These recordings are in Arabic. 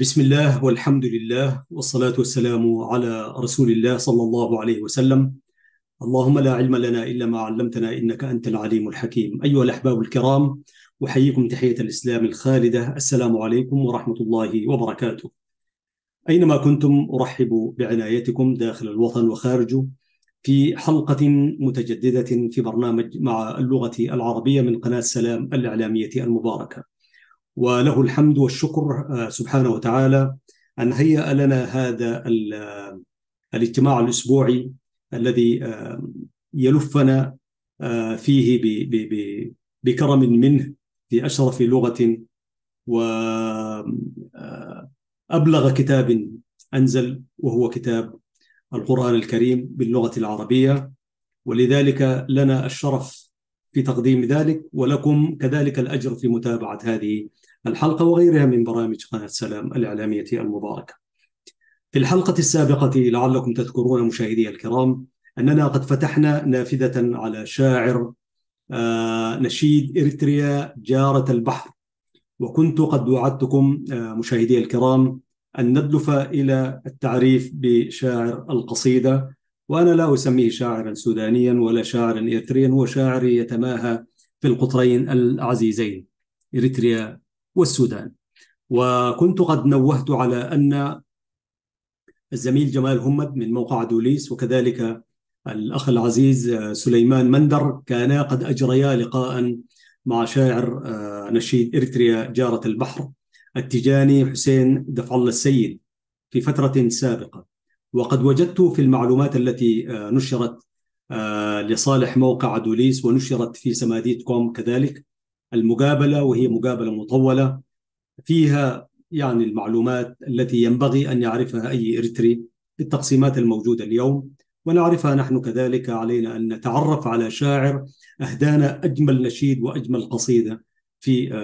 بسم الله والحمد لله والصلاة والسلام على رسول الله صلى الله عليه وسلم. اللهم لا علم لنا إلا ما علمتنا إنك أنت العليم الحكيم. أيها الأحباب الكرام، أحييكم تحية الإسلام الخالدة. السلام عليكم ورحمة الله وبركاته. أينما كنتم أرحب بعنايتكم داخل الوطن وخارجه في حلقة متجددة في برنامج مع اللغة العربية من قناة سلام الإعلامية المباركة. وله الحمد والشكر سبحانه وتعالى أن هيأ لنا هذا الاجتماع الأسبوعي الذي يلفنا فيه بكرم منه في أشرف لغة وأبلغ كتاب أنزل، وهو كتاب القرآن الكريم باللغة العربية. ولذلك لنا الشرف في تقديم ذلك، ولكم كذلك الأجر في متابعة هذه الحلقة وغيرها من برامج قناة سلام الإعلامية المباركة. في الحلقة السابقة لعلكم تذكرون مشاهدي الكرام أننا قد فتحنا نافذة على شاعر نشيد إريتريا جارة البحر، وكنت قد وعدتكم مشاهدي الكرام أن ندلف إلى التعريف بشاعر القصيدة. وأنا لا أسميه شاعرا سودانيا ولا شاعرا إريتريا، هو شاعر يتماهى في القطرين العزيزين إريتريا والسودان. وكنت قد نوهت على أن الزميل جمال همد من موقع دوليس وكذلك الأخ العزيز سليمان مندر كانا قد أجريا لقاء مع شاعر نشيد إريتريا جارة البحر التجاني حسين دفع الله السيد في فترة سابقة. وقد وجدت في المعلومات التي نشرت لصالح موقع دوليس ونشرت في سماديت كوم كذلك المقابلة، وهي مقابلة مطولة فيها يعني المعلومات التي ينبغي أن يعرفها أي إريتري بالتقسيمات الموجودة اليوم، ونعرفها نحن كذلك. علينا أن نتعرف على شاعر أهدانا أجمل نشيد وأجمل قصيدة في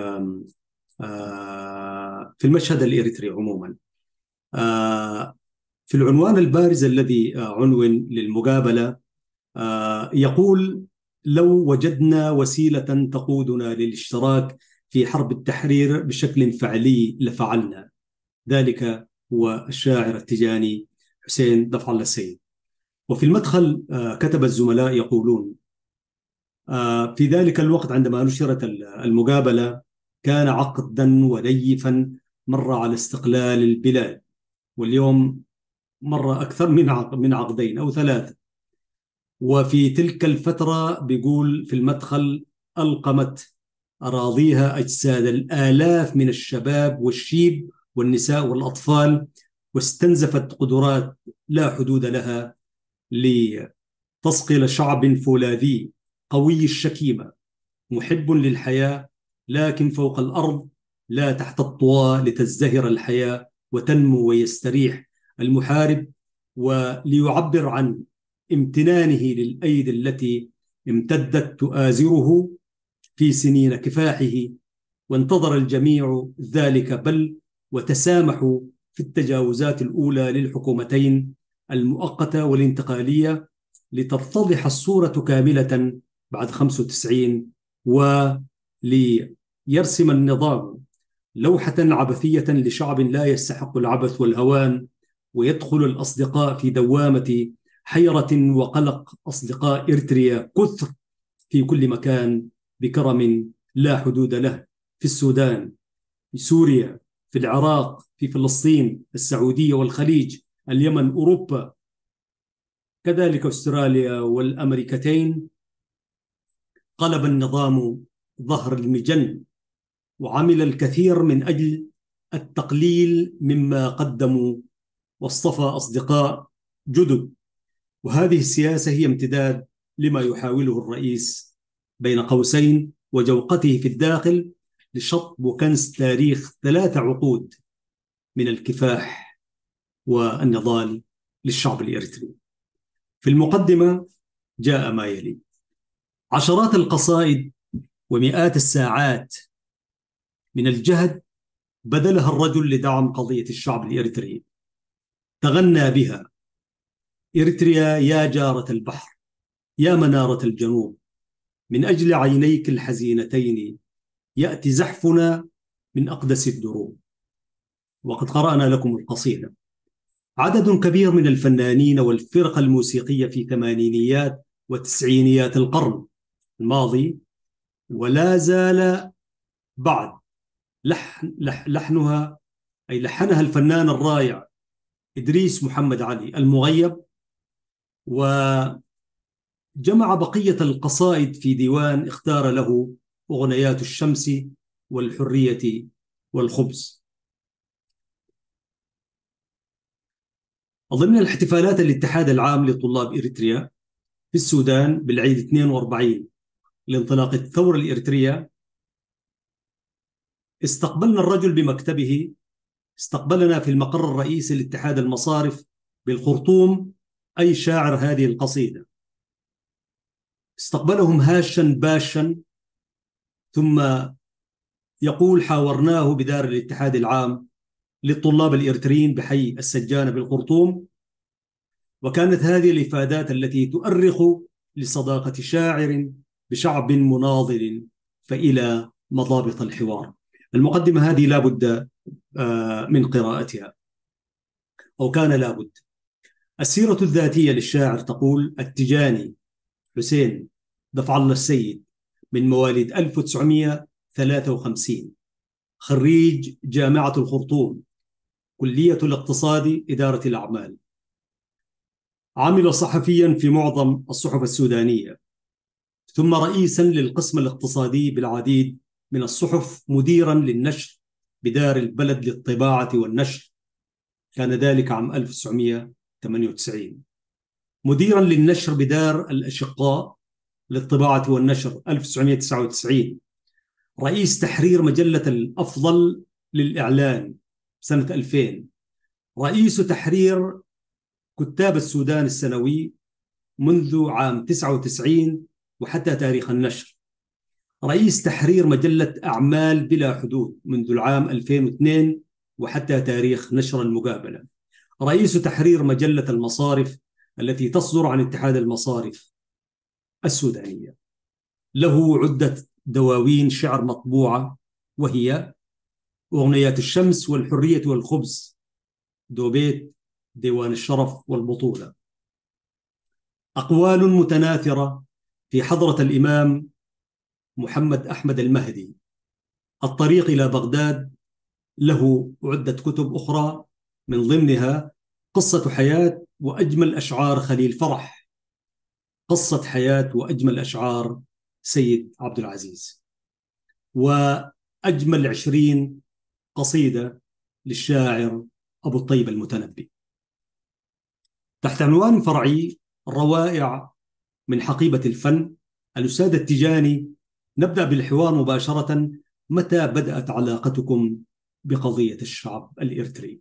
المشهد الإريتري عموما. في العنوان البارز الذي عنون للمقابلة يقول: لو وجدنا وسيلة تقودنا للاشتراك في حرب التحرير بشكل فعلي لفعلنا. ذلك هو الشاعر التجاني حسين دفع الله السيد. وفي المدخل كتب الزملاء يقولون: في ذلك الوقت عندما نشرت المقابلة كان عقدا ونيفا مر على استقلال البلاد، واليوم مر أكثر من عقدين أو ثلاثة. وفي تلك الفترة بيقول في المدخل ألقمت أراضيها أجساد الآلاف من الشباب والشيب والنساء والأطفال، واستنزفت قدرات لا حدود لها لتصقل شعب فولاذي قوي الشكيمة محب للحياة، لكن فوق الأرض لا تحت الطواء لتزدهر الحياة وتنمو ويستريح المحارب، وليعبر عن امتنانه للأيدي التي امتدت تؤازره في سنين كفاحه. وانتظر الجميع ذلك، بل وتسامحوا في التجاوزات الأولى للحكومتين المؤقتة والانتقالية لتتضح الصورة كاملة بعد 95، وليرسم النظام لوحة عبثية لشعب لا يستحق العبث والهوان، ويدخل الأصدقاء في دوامة حيرة وقلق. أصدقاء إريتريا كثر في كل مكان بكرم لا حدود له، في السودان، في سوريا، في العراق، في فلسطين، السعودية والخليج، اليمن، أوروبا، كذلك أستراليا والأمريكتين. قلب النظام ظهر المجن، وعمل الكثير من أجل التقليل مما قدموا، واصطفى أصدقاء جدد. وهذه السياسة هي امتداد لما يحاوله الرئيس بين قوسين وجوقته في الداخل لشطب وكنس تاريخ 3 عقود من الكفاح والنضال للشعب الإريتري. في المقدمة جاء ما يلي: عشرات القصائد ومئات الساعات من الجهد بذلها الرجل لدعم قضية الشعب الإريتري، تغنى بها: إريتريا يا جارة البحر، يا منارة الجنوب، من أجل عينيك الحزينتين يأتي زحفنا من أقدس الدروب. وقد قرأنا لكم القصيدة. عدد كبير من الفنانين والفرق الموسيقية في ثمانينيات وتسعينيات القرن الماضي، ولا زال بعد لحنها، أي لحنها الفنان الرائع إدريس محمد علي المغيب، وجمع بقية القصائد في ديوان اختار له أغنيات الشمس والحرية والخبز. ضمن الاحتفالات الاتحاد العام لطلاب إريتريا في السودان بالعيد 42 لانطلاق الثورة الإريترية، استقبلنا الرجل بمكتبه، استقبلنا في المقر الرئيسي لاتحاد المصارف بالخرطوم أي شاعر هذه القصيدة، استقبلهم هاشا باشا، ثم يقول: حاورناه بدار الاتحاد العام للطلاب الإريتريين بحي السجانة بالخرطوم، وكانت هذه الإفادات التي تؤرخ لصداقة شاعر بشعب مناضل فإلى مضابط الحوار. المقدمة هذه لا بد من قراءتها، أو كان لا بد. السيرة الذاتية للشاعر تقول: التجاني حسين دفع الله السيد، من مواليد 1953، خريج جامعة الخرطوم، كلية الاقتصاد إدارة الأعمال، عمل صحفيا في معظم الصحف السودانية، ثم رئيسا للقسم الاقتصادي بالعديد من الصحف، مديرا للنشر بدار البلد للطباعة والنشر، كان ذلك عام 1998، مديرا للنشر بدار الأشقاء للطباعة والنشر 1999، رئيس تحرير مجلة الأفضل للإعلان سنة 2000، رئيس تحرير كتاب السودان السنوي منذ عام 99 وحتى تاريخ النشر، رئيس تحرير مجلة أعمال بلا حدود منذ العام 2002 وحتى تاريخ نشر المقابلة، رئيس تحرير مجلة المصارف التي تصدر عن اتحاد المصارف السودانية. له عدة دواوين شعر مطبوعة، وهي أغنيات الشمس والحرية والخبز، دوبيت، ديوان الشرف والبطولة. أقوال متناثرة في حضرة الإمام محمد أحمد المهدي، الطريق إلى بغداد، له عدة كتب أخرى من ضمنها قصة حياة وأجمل أشعار خليل فرح، قصة حياة وأجمل أشعار سيد عبد العزيز، وأجمل 20 قصيدة للشاعر أبو الطيب المتنبي. تحت عنوان فرعي روائع من حقيبة الفن، الأستاذ التجاني، نبدأ بالحوار مباشرة. متى بدأت علاقتكم بقضية الشعب الإريتري؟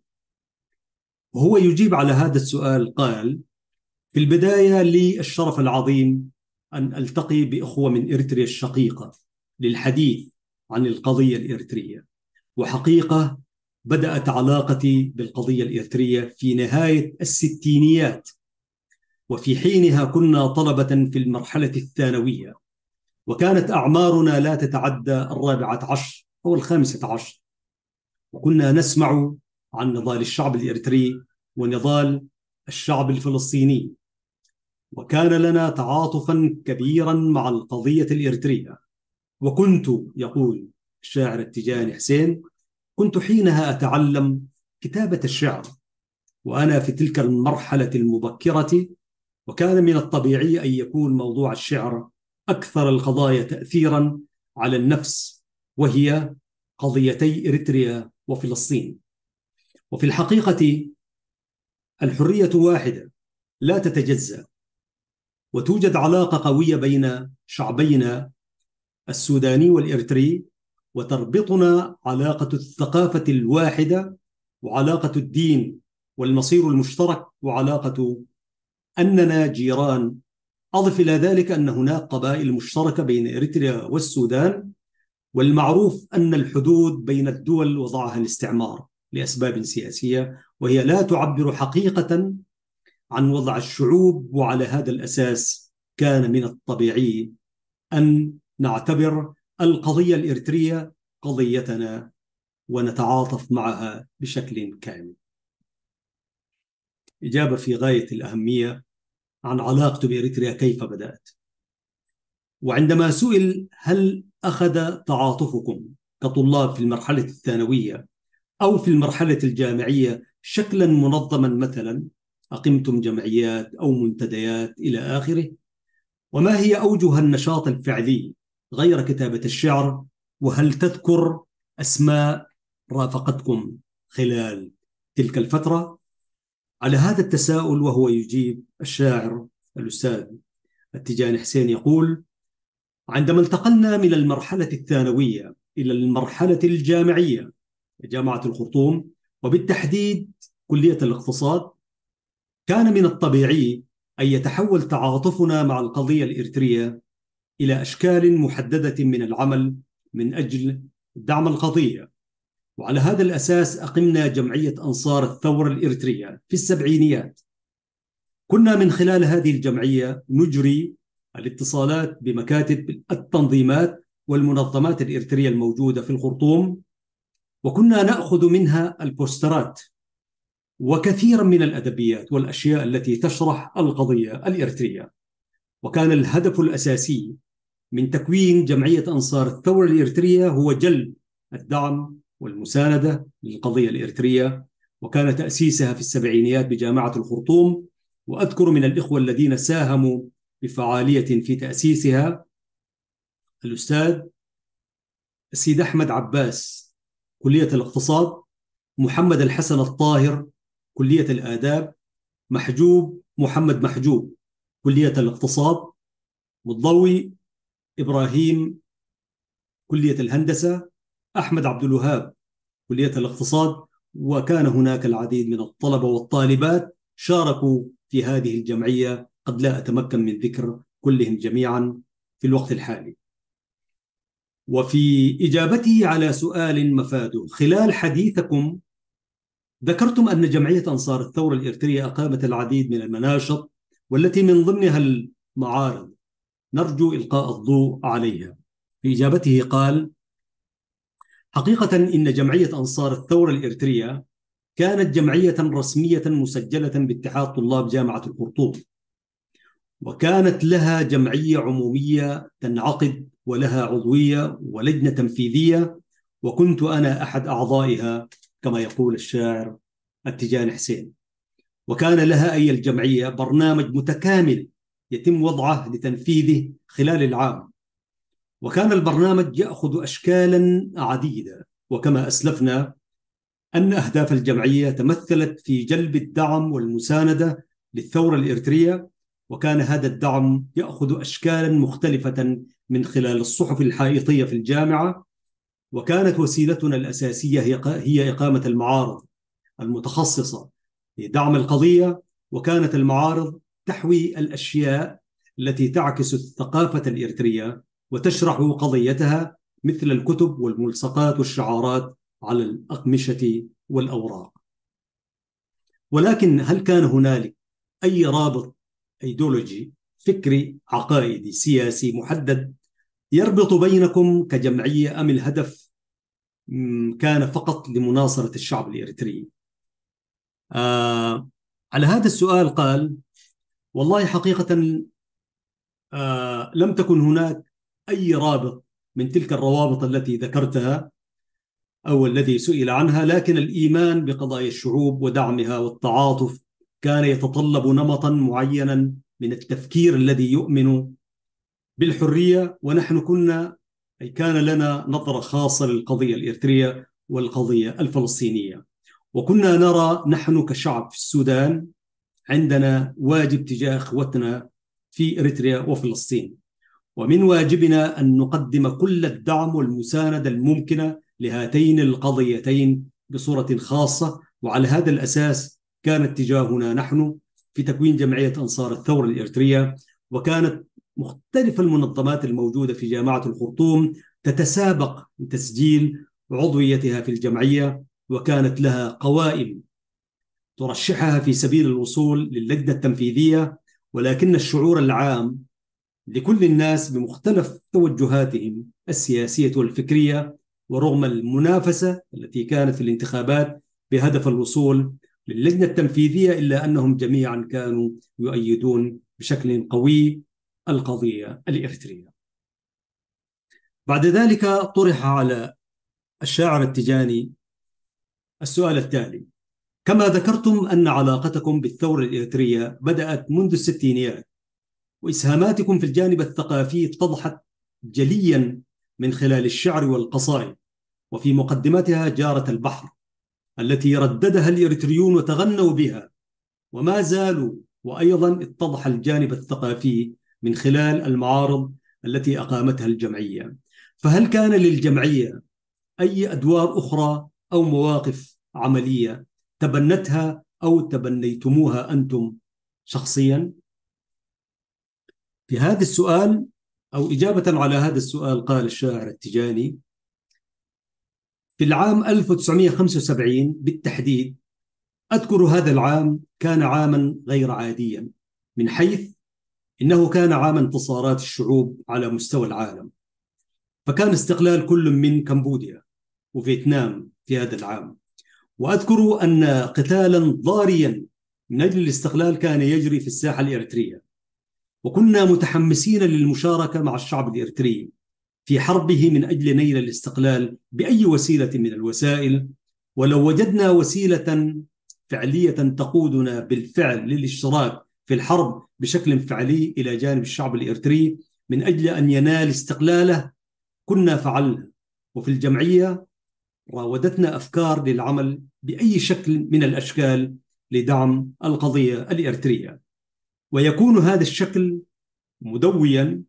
وهو يجيب على هذا السؤال قال: في البداية لي الشرف العظيم أن ألتقي بإخوة من إريتريا الشقيقة للحديث عن القضية الإريترية، وحقيقة بدأت علاقتي بالقضية الإريترية في نهاية الستينيات، وفي حينها كنا طلبة في المرحلة الثانوية، وكانت أعمارنا لا تتعدى 14 أو 15، وكنا نسمع عن نضال الشعب الإريتري ونضال الشعب الفلسطيني، وكان لنا تعاطفا كبيرا مع القضية الإريترية. وكنت، يقول الشاعر التجاني حسين، كنت حينها أتعلم كتابة الشعر وأنا في تلك المرحلة المبكرة، وكان من الطبيعي أن يكون موضوع الشعر أكثر القضايا تأثيرا على النفس، وهي قضيتي إريتريا وفلسطين. وفي الحقيقة الحرية واحدة لا تتجزأ، وتوجد علاقة قوية بين شعبينا السوداني والإريتري، وتربطنا علاقة الثقافة الواحدة، وعلاقة الدين والمصير المشترك، وعلاقة أننا جيران. أضف إلى ذلك أن هناك قبائل مشتركة بين إريتريا والسودان، والمعروف أن الحدود بين الدول وضعها الاستعمار لأسباب سياسية، وهي لا تعبر حقيقة عن وضع الشعوب، وعلى هذا الأساس كان من الطبيعي أن نعتبر القضية الإريترية قضيتنا ونتعاطف معها بشكل كامل. إجابة في غاية الأهمية عن علاقته بإريتريا كيف بدأت. وعندما سئل هل أخذ تعاطفكم كطلاب في المرحلة الثانوية أو في المرحلة الجامعية شكلا منظما، مثلا أقمتم جمعيات أو منتديات إلى آخره، وما هي أوجه النشاط الفعلي غير كتابة الشعر، وهل تذكر أسماء رافقتكم خلال تلك الفترة؟ على هذا التساؤل وهو يجيب الشاعر الأستاذ التيجاني حسين يقول: عندما انتقلنا من المرحلة الثانوية إلى المرحلة الجامعية جامعة الخرطوم وبالتحديد كلية الاقتصاد، كان من الطبيعي أن يتحول تعاطفنا مع القضية الإريترية إلى أشكال محددة من العمل من أجل دعم القضية. وعلى هذا الأساس أقمنا جمعية أنصار الثورة الإريترية في السبعينيات. كنا من خلال هذه الجمعية نجري الاتصالات بمكاتب التنظيمات والمنظمات الإريترية الموجودة في الخرطوم، وكنا نأخذ منها البوسترات وكثيرا من الأدبيات والأشياء التي تشرح القضية الإريترية. وكان الهدف الأساسي من تكوين جمعية أنصار الثورة الإريترية هو جلب الدعم والمساندة للقضية الإريترية، وكان تأسيسها في السبعينيات بجامعة الخرطوم. وأذكر من الإخوة الذين ساهموا بفعالية في تأسيسها الأستاذ السيد أحمد عباس كلية الاقتصاد، محمد الحسن الطاهر كلية الآداب، محمد محجوب كلية الاقتصاد، مضوي إبراهيم كلية الهندسة، أحمد عبد الوهاب كلية الاقتصاد. وكان هناك العديد من الطلبة والطالبات شاركوا في هذه الجمعية، قد لا أتمكن من ذكر كلهم جميعا في الوقت الحالي. وفي إجابتي على سؤال مفاده، خلال حديثكم ذكرتم أن جمعية أنصار الثورة الإريترية أقامت العديد من المناشط والتي من ضمنها المعارض، نرجو إلقاء الضوء عليها. في إجابته قال: حقيقة إن جمعية أنصار الثورة الإريترية كانت جمعية رسمية مسجلة باتحاد طلاب جامعة الخرطوم، وكانت لها جمعية عمومية تنعقد ولها عضوية ولجنة تنفيذية، وكنت أنا أحد أعضائها كما يقول الشاعر التيجاني حسين. وكان لها أي الجمعية برنامج متكامل يتم وضعه لتنفيذه خلال العام، وكان البرنامج يأخذ أشكالا عديدة. وكما أسلفنا أن أهداف الجمعية تمثلت في جلب الدعم والمساندة للثورة الإريترية، وكان هذا الدعم يأخذ أشكالا مختلفة من خلال الصحف الحائطية في الجامعة، وكانت وسيلتنا الأساسية هي إقامة المعارض المتخصصة لدعم القضية. وكانت المعارض تحوي الأشياء التي تعكس الثقافة الإريترية وتشرح قضيتها، مثل الكتب والملصقات والشعارات على الأقمشة والأوراق. ولكن هل كان هنالك أي رابط أيديولوجي فكري عقائدي سياسي محدد يربط بينكم كجمعية، أم الهدف كان فقط لمناصرة الشعب الإريتري؟ على هذا السؤال قال: والله حقيقة لم تكن هناك أي رابط من تلك الروابط التي ذكرتها أو الذي سئل عنها، لكن الإيمان بقضايا الشعوب ودعمها والتعاطف كان يتطلب نمطا معينا من التفكير الذي يؤمن بالحرية. ونحن كان لنا نظرة خاصة للقضية الإريترية والقضية الفلسطينية، وكنا نرى نحن كشعب في السودان عندنا واجب تجاه إخوتنا في إريتريا وفلسطين، ومن واجبنا أن نقدم كل الدعم والمساندة الممكنة لهاتين القضيتين بصورة خاصة. وعلى هذا الأساس كان اتجاهنا نحن في تكوين جمعية أنصار الثورة الإريترية. وكانت مختلف المنظمات الموجودة في جامعة الخرطوم تتسابق لتسجيل عضويتها في الجمعية، وكانت لها قوائم ترشحها في سبيل الوصول للجنة التنفيذية. ولكن الشعور العام لكل الناس بمختلف توجهاتهم السياسية والفكرية ورغم المنافسة التي كانت في الانتخابات بهدف الوصول للجنة التنفيذية، إلا أنهم جميعا كانوا يؤيدون بشكل قوي القضية الإريترية. بعد ذلك طرح على الشاعر التيجاني السؤال التالي: كما ذكرتم أن علاقتكم بالثورة الإريترية بدأت منذ الستينيات، وإسهاماتكم في الجانب الثقافي اتضحت جليا من خلال الشعر والقصائد، وفي مقدمتها جارة البحر التي رددها الإريتريون وتغنوا بها، وما زالوا. وأيضا اتضح الجانب الثقافي من خلال المعارض التي أقامتها الجمعية. فهل كان للجمعية أي أدوار أخرى أو مواقف عملية تبنتها أو تبنيتموها أنتم شخصيا؟ في هذا السؤال أو إجابة على هذا السؤال قال الشاعر التيجاني: في العام 1975 بالتحديد، أذكر هذا العام كان عاما غير عاديا، من حيث إنه كان عام انتصارات الشعوب على مستوى العالم. فكان استقلال كل من كمبوديا وفيتنام في هذا العام. وأذكر أن قتالا ضاريا من أجل الاستقلال كان يجري في الساحة الإريترية، وكنا متحمسين للمشاركة مع الشعب الإريتري في حربه من أجل نيل الاستقلال بأي وسيلة من الوسائل. ولو وجدنا وسيلة فعلية تقودنا بالفعل للاشتراك في الحرب بشكل فعلي إلى جانب الشعب الإريتري من أجل أن ينال استقلاله كنا فعلنا. وفي الجمعية راودتنا أفكار للعمل بأي شكل من الأشكال لدعم القضية الإريترية، ويكون هذا الشكل مدويا.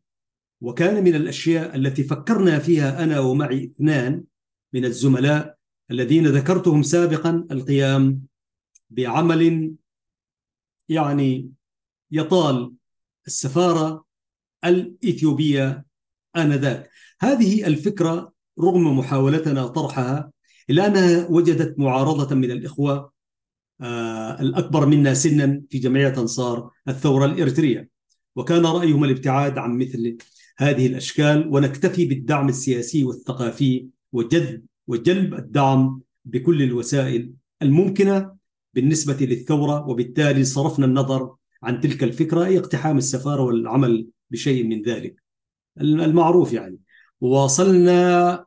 وكان من الأشياء التي فكرنا فيها أنا ومعي 2 من الزملاء الذين ذكرتهم سابقا القيام بعمل يعني يطال السفارة الإثيوبية آنذاك. هذه الفكرة رغم محاولتنا طرحها إلا أنها وجدت معارضة من الإخوة الأكبر منا سنا في جمعية أنصار الثورة الإريترية، وكان رأيهم الابتعاد عن مثل هذه الأشكال، ونكتفي بالدعم السياسي والثقافي وجلب الدعم بكل الوسائل الممكنة بالنسبة للثورة. وبالتالي صرفنا النظر عن تلك الفكرة، أي اقتحام السفارة والعمل بشيء من ذلك المعروف يعني. وواصلنا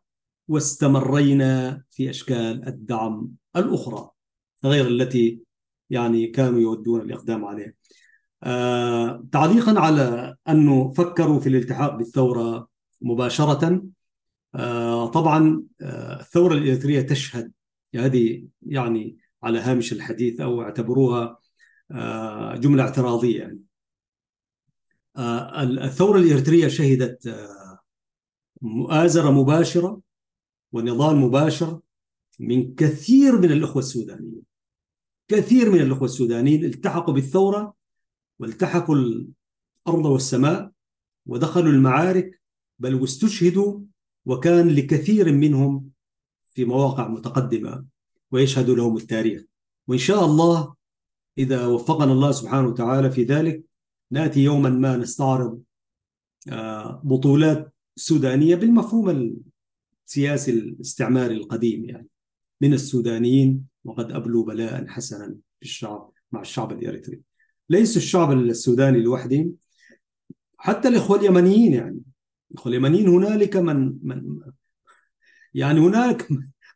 واستمرينا في أشكال الدعم الأخرى غير التي يعني كانوا يودون الإقدام عليها. تعليقا على أنه فكروا في الالتحاق بالثورة مباشرة، طبعا الثورة الإريترية تشهد، هذه يعني على هامش الحديث أو اعتبروها جملة اعتراضية يعني. الثورة الإريترية شهدت مؤازرة مباشرة ونضال مباشر من كثير من الأخوة السودانيين. كثير من الأخوة السودانيين التحقوا بالثورة والتحقوا الأرض والسماء ودخلوا المعارك، بل واستشهدوا، وكان لكثير منهم في مواقع متقدمة ويشهد لهم التاريخ. وإن شاء الله إذا وفقنا الله سبحانه وتعالى في ذلك نأتي يوما ما نستعرض بطولات سودانية بالمفهوم السياسي الاستعماري القديم يعني من السودانيين، وقد أبلوا بلاء حسنا بالشعب مع الشعب الإريتري. ليس الشعب السوداني لوحده، حتى الإخوة اليمنيين يعني. الإخوة اليمنيين هنالك من يعني هناك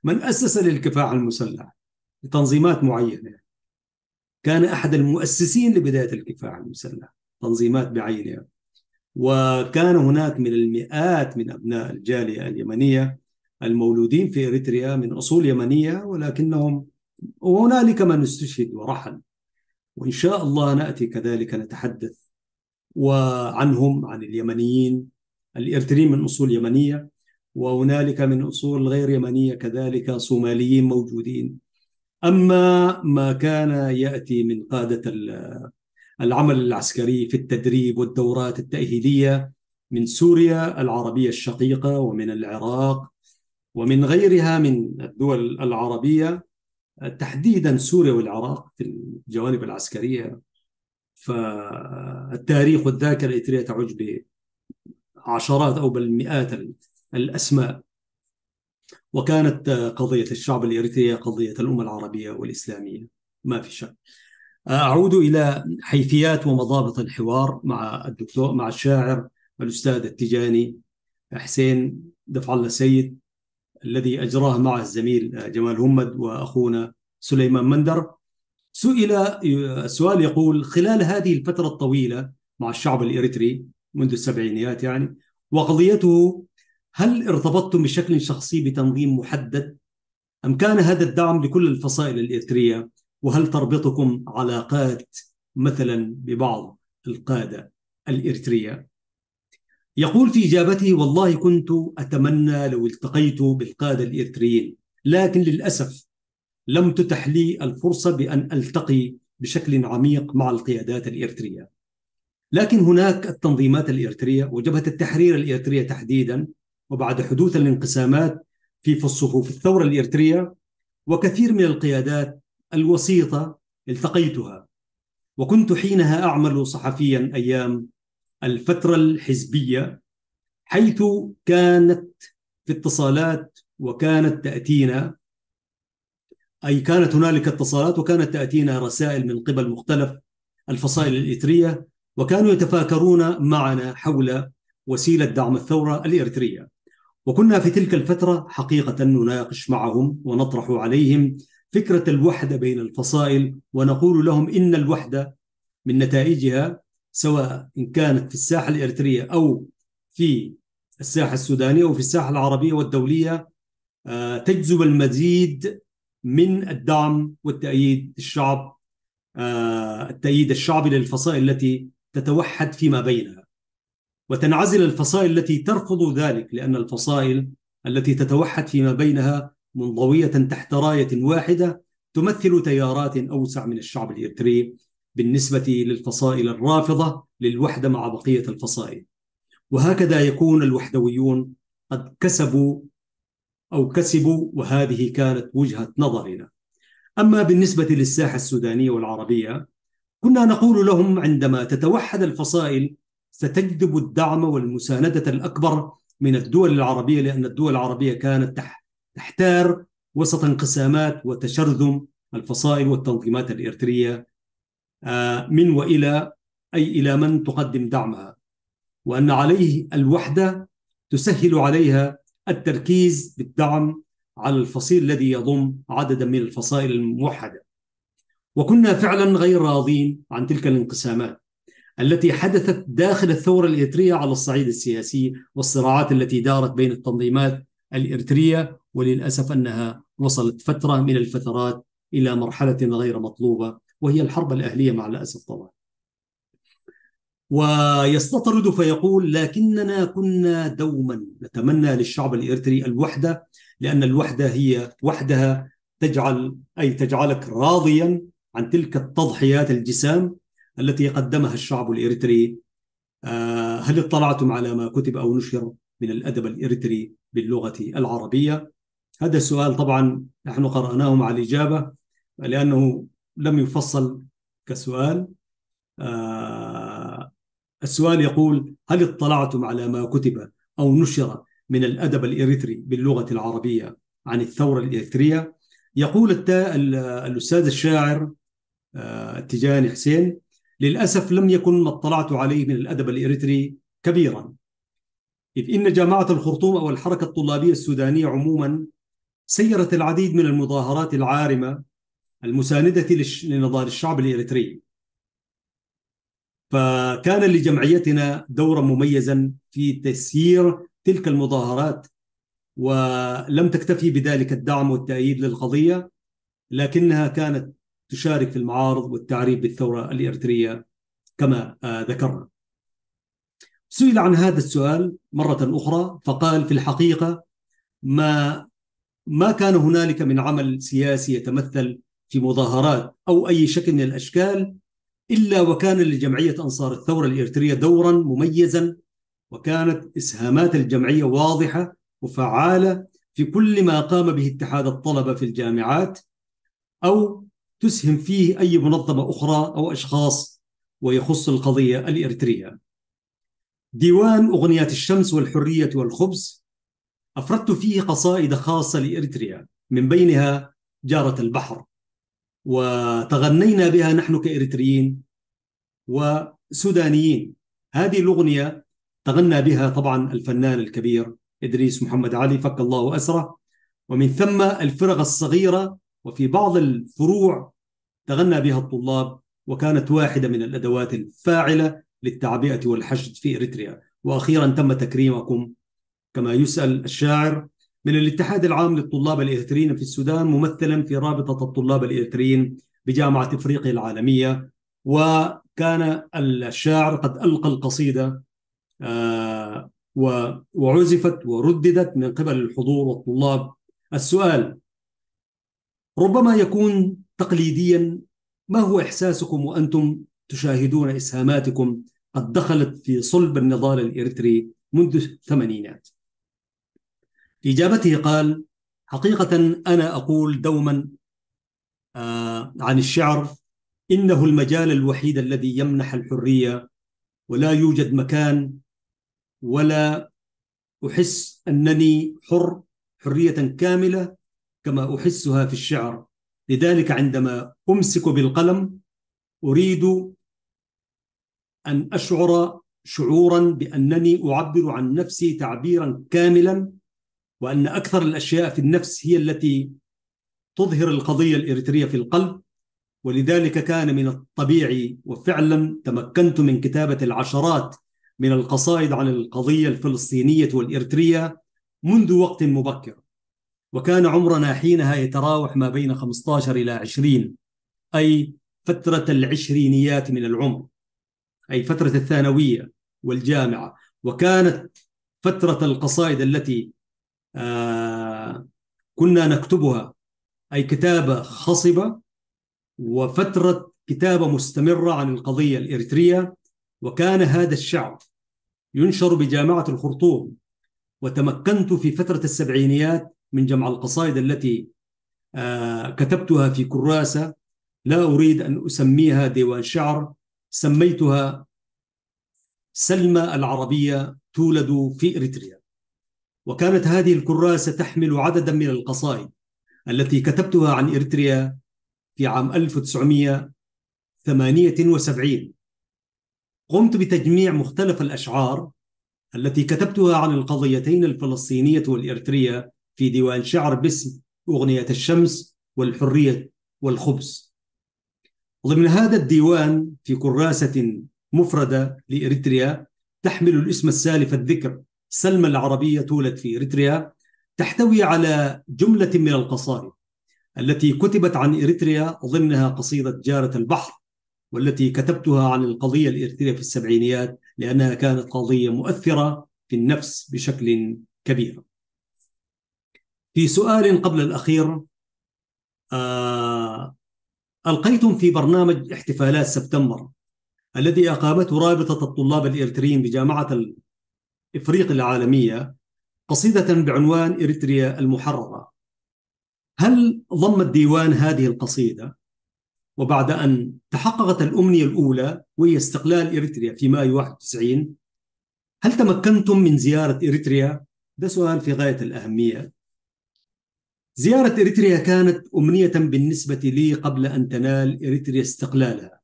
من أسس للكفاح المسلح لتنظيمات معينة يعني. كان أحد المؤسسين لبداية الكفاح المسلح، تنظيمات بعينها. وكان هناك من المئات من أبناء الجالية اليمنية المولودين في إريتريا من أصول يمنية، ولكنهم وهنالك من استشهد ورحل. وإن شاء الله نأتي كذلك نتحدث وعنهم، عن اليمنيين الإريتريين من أصول يمنية، وهنالك من أصول غير يمنية كذلك صوماليين موجودين. أما ما كان يأتي من قادة العمل العسكري في التدريب والدورات التأهيلية من سوريا العربية الشقيقة ومن العراق ومن غيرها من الدول العربية، تحديدا سوريا والعراق في الجوانب العسكرية. فالتاريخ والذاكرة الإريترية تعج بعشرات أو بل مئات الأسماء. وكانت قضية الشعب الإريتري قضية الأمة العربية والإسلامية، ما في شك. أعود إلى حيثيات ومضابط الحوار مع الدكتور، مع الشاعر الأستاذ التجاني حسين دفع الله سيد، الذي أجراه مع الزميل جمال همد وأخونا سليمان مندر. السؤال يقول: خلال هذه الفترة الطويلة مع الشعب الإريتري منذ السبعينيات يعني وقضيته، هل ارتبطتم بشكل شخصي بتنظيم محدد، أم كان هذا الدعم لكل الفصائل الإريترية؟ وهل تربطكم علاقات مثلا ببعض القادة الإريترية؟ يقول في إجابته: والله كنت أتمنى لو التقيت بالقادة الإريتريين، لكن للأسف لم تتح لي الفرصة بأن ألتقي بشكل عميق مع القيادات الإريترية. لكن هناك التنظيمات الإريترية وجبهة التحرير الإريترية تحديدا، وبعد حدوث الانقسامات في صفوف الثورة الإريترية، وكثير من القيادات الوسيطة التقيتها، وكنت حينها أعمل صحفيا أيام الفترة الحزبية، حيث كانت في اتصالات وكانت تأتينا، أي كانت هنالك اتصالات وكانت تأتينا رسائل من قبل مختلف الفصائل الإريترية، وكانوا يتفاكرون معنا حول وسيلة دعم الثورة الإريترية. وكنا في تلك الفترة حقيقة نناقش معهم ونطرح عليهم فكرة الوحدة بين الفصائل، ونقول لهم إن الوحدة من نتائجها، سواء إن كانت في الساحة الإريترية أو في الساحة السودانية أو في الساحة العربية والدولية، تجذب المزيد من الدعم والتأييد التأييد الشعبي للفصائل التي تتوحد فيما بينها، وتنعزل الفصائل التي ترفض ذلك، لأن الفصائل التي تتوحد فيما بينها منضوية تحت راية واحدة تمثل تيارات أوسع من الشعب الإريتري بالنسبة للفصائل الرافضة للوحدة مع بقية الفصائل. وهكذا يكون الوحدويون قد كسبوا، وهذه كانت وجهة نظرنا. أما بالنسبة للساحة السودانية والعربية، كنا نقول لهم: عندما تتوحد الفصائل ستجذب الدعم والمساندة الأكبر من الدول العربية، لأن الدول العربية كانت تحتار وسط انقسامات وتشرذم الفصائل والتنظيمات الإريترية من وإلى، أي إلى من تقدم دعمها، وأن عليه الوحدة تسهل عليها التركيز بالدعم على الفصيل الذي يضم عددا من الفصائل الموحدة. وكنا فعلا غير راضين عن تلك الانقسامات التي حدثت داخل الثورة الإريترية على الصعيد السياسي، والصراعات التي دارت بين التنظيمات الإريترية، وللأسف أنها وصلت فترة من الفترات إلى مرحلة غير مطلوبة، وهي الحرب الأهلية مع الأسف طبعا. ويستطرد فيقول: لكننا كنا دوما نتمنى للشعب الإريتري الوحدة، لأن الوحدة هي وحدها تجعلك راضيا عن تلك التضحيات الجسام التي قدمها الشعب الإريتري. هل اطلعتم على ما كتب أو نشر من الأدب الإريتري باللغة العربية؟ هذا السؤال طبعا نحن قرأناه مع الإجابة لأنه لم يفصل كسؤال. السؤال يقول: هل اطلعتم على ما كتب أو نشر من الأدب الإريتري باللغة العربية عن الثورة الإريترية؟ يقول الأستاذ الشاعر التجاني حسين: للأسف لم يكن ما اطلعت عليه من الأدب الإريتري كبيرا، إذ إن جامعة الخرطوم أو الحركة الطلابية السودانية عموما سيرت العديد من المظاهرات العارمة المساندة لنضال الشعب الإريتري، فكان لجمعيتنا دورا مميزا في تسيير تلك المظاهرات، ولم تكتفي بذلك الدعم والتأييد للقضية، لكنها كانت تشارك في المعارض والتعريف بالثورة الإريترية كما ذكرنا. سئل عن هذا السؤال مرة أخرى فقال: في الحقيقة ما كان هنالك من عمل سياسي يتمثل في مظاهرات أو أي شكل من الأشكال، إلا وكان لجمعية أنصار الثورة الإريترية دورا مميزا، وكانت إسهامات الجمعية واضحة وفعالة في كل ما قام به اتحاد الطلبة في الجامعات أو تسهم فيه أي منظمة أخرى أو أشخاص ويخص القضية الإريترية. ديوان أغنيات الشمس والحرية والخبز أفردت فيه قصائد خاصة لإريتريا، من بينها جارة البحر، وتغنينا بها نحن كإريتريين وسودانيين. هذه الأغنية تغنى بها طبعا الفنان الكبير إدريس محمد علي فك الله أسره، ومن ثم الفرق الصغيرة، وفي بعض الفروع تغنى بها الطلاب، وكانت واحدة من الأدوات الفاعلة للتعبئة والحشد في إريتريا. وأخيرا تم تكريمكم كما يسأل الشاعر من الاتحاد العام للطلاب الإريتريين في السودان، ممثلا في رابطة الطلاب الإريتريين بجامعة إفريقيا العالمية. وكان الشاعر قد ألقى القصيدة وعزفت ورددت من قبل الحضور والطلاب. السؤال ربما يكون تقليديا: ما هو إحساسكم وأنتم تشاهدون إسهاماتكم قد دخلت في صلب النضال الإريتري منذ الثمانينات؟ في إجابته قال: حقيقة أنا أقول دوما عن الشعر إنه المجال الوحيد الذي يمنح الحرية، ولا يوجد مكان ولا أحس أنني حر حرية كاملة كما أحسها في الشعر. لذلك عندما أمسك بالقلم أريد أن أشعر شعورا بأنني أعبر عن نفسي تعبيرا كاملا، وأن أكثر الأشياء في النفس هي التي تظهر القضية الإريترية في القلب. ولذلك كان من الطبيعي، وفعلا تمكنت من كتابة العشرات من القصائد عن القضية الفلسطينية والإريترية منذ وقت مبكر، وكان عمرنا حينها يتراوح ما بين 15 إلى 20، أي فترة العشرينيات من العمر، أي فترة الثانوية والجامعة. وكانت فترة القصائد التي كنا نكتبها أي كتابة خصبة، وفترة كتابة مستمرة عن القضية الإريترية. وكان هذا الشعر ينشر بجامعة الخرطوم، وتمكنت في فترة السبعينيات من جمع القصائد التي كتبتها في كراسة، لا أريد أن أسميها ديوان شعر، سميتها سلمى العربية تولد في إريتريا. وكانت هذه الكراسة تحمل عددا من القصائد التي كتبتها عن إريتريا في عام 1978. قمت بتجميع مختلف الأشعار التي كتبتها عن القضيتين الفلسطينية والإريترية في ديوان شعر باسم أغنية الشمس والحرية والخبز. ضمن هذا الديوان في كراسة مفردة لإريتريا تحمل الاسم السالف الذكر سلمى العربية تولد في إريتريا، تحتوي على جملة من القصائد التي كتبت عن إريتريا، ضمنها قصيدة جارة البحر، والتي كتبتها عن القضية الإريترية في السبعينيات لأنها كانت قضية مؤثرة في النفس بشكل كبير. في سؤال قبل الأخير، ألقيتم في برنامج احتفالات سبتمبر الذي أقامته رابطة الطلاب الإريتريين بجامعة إفريقيا العالمية قصيدة بعنوان إريتريا المحررة. هل ضم الديوان هذه القصيدة؟ وبعد أن تحققت الأمنية الأولى وهي استقلال إريتريا في مايو 91، هل تمكنتم من زيارة إريتريا؟ ده سؤال في غاية الأهمية. زيارة إريتريا كانت أمنية بالنسبة لي قبل أن تنال إريتريا استقلالها،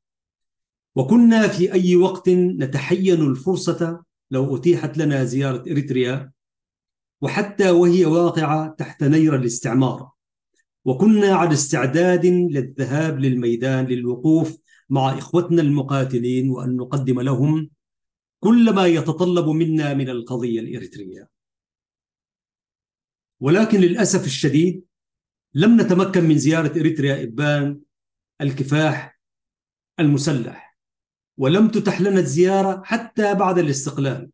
وكنا في أي وقت نتحين الفرصة لو أتيحت لنا زيارة إريتريا، وحتى وهي واقعة تحت نير الاستعمار. وكنا على استعداد للذهاب للميدان للوقوف مع إخوتنا المقاتلين، وأن نقدم لهم كل ما يتطلب منا من القضية الإريترية. ولكن للأسف الشديد لم نتمكن من زيارة إريتريا إبان الكفاح المسلح، ولم تتح لنا الزيارة حتى بعد الاستقلال.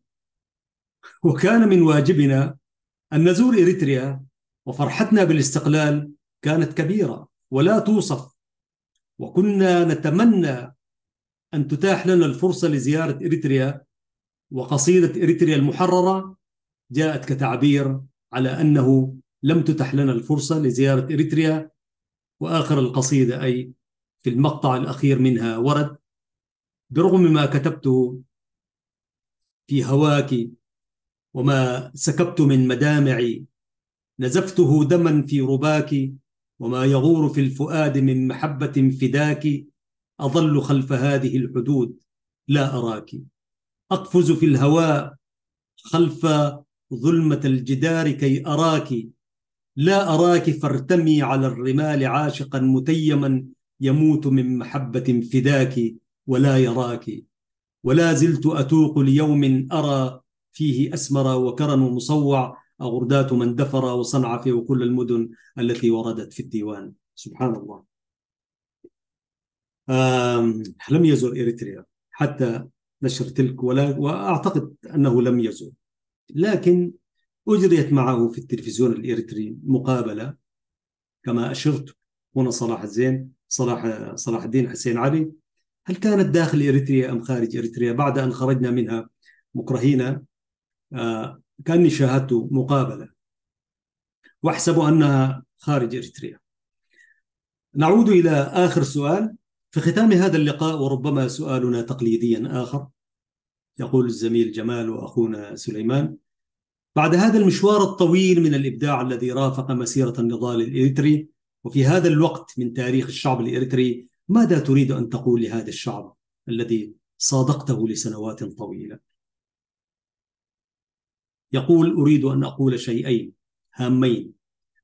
وكان من واجبنا أن نزور إريتريا، وفرحتنا بالاستقلال كانت كبيرة ولا توصف، وكنا نتمنى أن تتاح لنا الفرصة لزيارة إريتريا. وقصيدة إريتريا المحررة جاءت كتعبير على أنه لم تتح لنا الفرصة لزيارة إريتريا. وآخر القصيدة أي في المقطع الأخير منها ورد: برغم ما كتبته في هواك وما سكبت من مدامعي نزفته دما في رباك، وما يغور في الفؤاد من محبة فداك. أظل خلف هذه الحدود لا أراك، أقفز في الهواء خلف ظلمة الجدار كي أراك. لا أراك فارتمي على الرمال عاشقا متيما يموت من محبة فداك ولا يراك. ولا زلت أتوق ليوم أرى فيه أسمر وكرن مصوع، أغردات من دفر وصنعاء وكل المدن التي وردت في الديوان. سبحان الله. لم يزر إريتريا حتى نشر تلك، وأعتقد أنه لم يزر، لكن أجريت معه في التلفزيون الإريتري مقابلة كما أشرت هنا. صلاح الدين حسين علي، هل كانت داخل إريتريا أم خارج إريتريا؟ بعد أن خرجنا منها مكرهين كأني شاهدت مقابلة واحسب أنها خارج إريتريا. نعود إلى آخر سؤال في ختام هذا اللقاء، وربما سؤالنا تقليديا آخر. يقول الزميل جمال وأخونا سليمان: بعد هذا المشوار الطويل من الإبداع الذي رافق مسيرة النضال الإريتري، وفي هذا الوقت من تاريخ الشعب الإريتري، ماذا تريد أن تقول لهذا الشعب الذي صادقته لسنوات طويلة؟ يقول: أريد أن أقول شيئين هامين،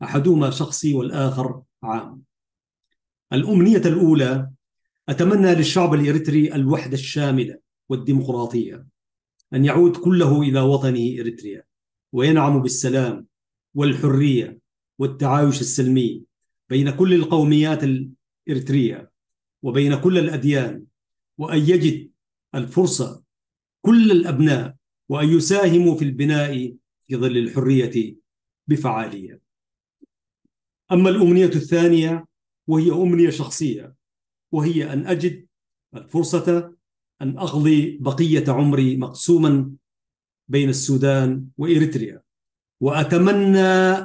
أحدهما شخصي والآخر عام. الأمنية الأولى: أتمنى للشعب الإريتري الوحدة الشاملة والديمقراطية، أن يعود كله إلى وطنه إريتريا، وينعم بالسلام والحرية والتعايش السلمي بين كل القوميات الإريترية وبين كل الأديان، وأن يجد الفرصة كل الأبناء وأن يساهموا في البناء في ظل الحرية بفعالية. أما الأمنية الثانية وهي أمنية شخصية، وهي أن أجد الفرصة أن أقضي بقية عمري مقسوما بين السودان وإريتريا، وأتمنى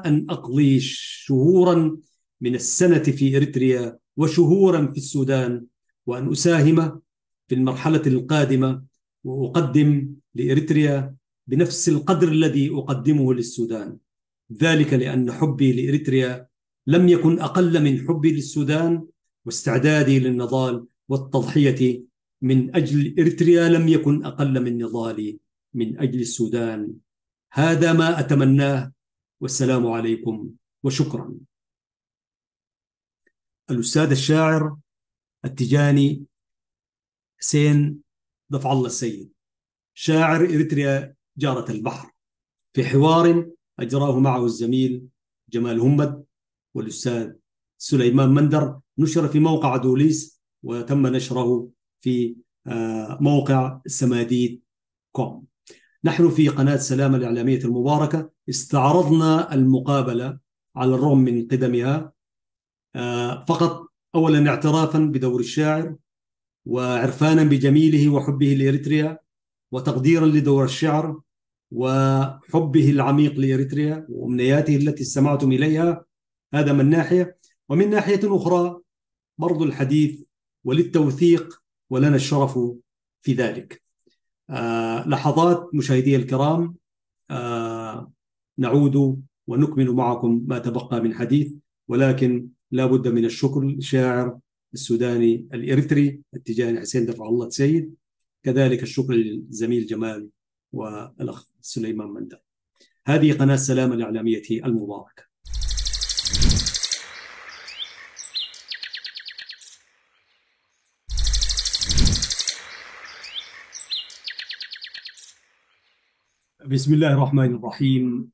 أن أقضي شهورا من السنة في إريتريا وشهورا في السودان، وأن أساهم في المرحلة القادمة وأقدم لإريتريا بنفس القدر الذي أقدمه للسودان، ذلك لأن حبي لإريتريا لم يكن أقل من حبي للسودان، واستعدادي للنضال والتضحية من أجل إريتريا لم يكن أقل من نضالي من أجل السودان. هذا ما أتمناه، والسلام عليكم وشكرا. الأستاذ الشاعر التجاني حسين ضفع الله السيد، شاعر إريتريا جارة البحر، في حوار أجراه معه الزميل جمال همد والأستاذ سليمان مندر، نشر في موقع دوليس وتم نشره في موقع سماديد كوم. نحن في قناة سلامة الإعلامية المباركة استعرضنا المقابلة على الرغم من قدمها، فقط أولا اعترافا بدور الشاعر وعرفانا بجميله وحبه لإريتريا وتقديرا لدور الشعر وحبه العميق لإريتريا وأمنياته التي استمعتم إليها. هذا من ناحية، ومن ناحية أخرى برضو الحديث وللتوثيق، ولنا الشرف في ذلك. لحظات مشاهدي الكرام، نعود ونكمل معكم ما تبقى من حديث، ولكن لا بد من الشكر للشاعر السوداني الإريتري التجاني حسين دفع الله السيد، كذلك الشكر للزميل جمال والأخ سليمان مندر. هذه قناة سلامة الإعلامية المباركة. بسم الله الرحمن الرحيم.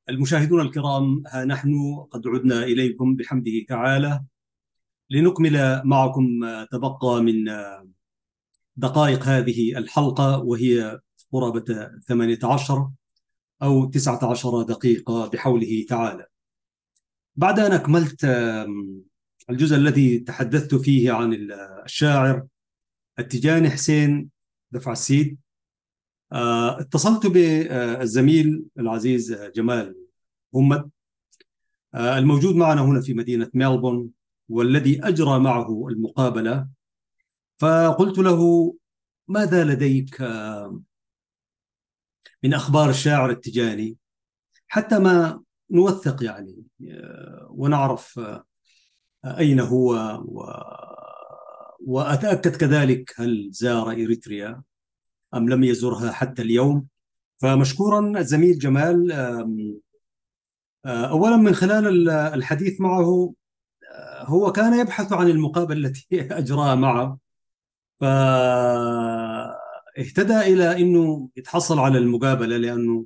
المشاهدون الكرام، ها نحن قد عدنا إليكم بحمده تعالى لنكمل معكم ما تبقى من دقائق هذه الحلقة، وهي قرابة 18 أو 19 دقيقة بحوله تعالى. بعد أن أكملت الجزء الذي تحدثت فيه عن الشاعر التجاني حسين دفع السيد، اتصلت بالزميل العزيز جمال همد الموجود معنا هنا في مدينة ميلبورن والذي أجرى معه المقابلة، فقلت له: ماذا لديك من أخبار الشاعر التجاني حتى ما نوثق يعني ونعرف أين هو وأتأكد كذلك هل زار إريتريا أم لم يزرها حتى اليوم. فمشكورا الزميل جمال. أولا من خلال الحديث معه هو كان يبحث عن المقابلة التي أجراها معه، فاهتدى إلى أنه يتحصل على المقابلة، لأنه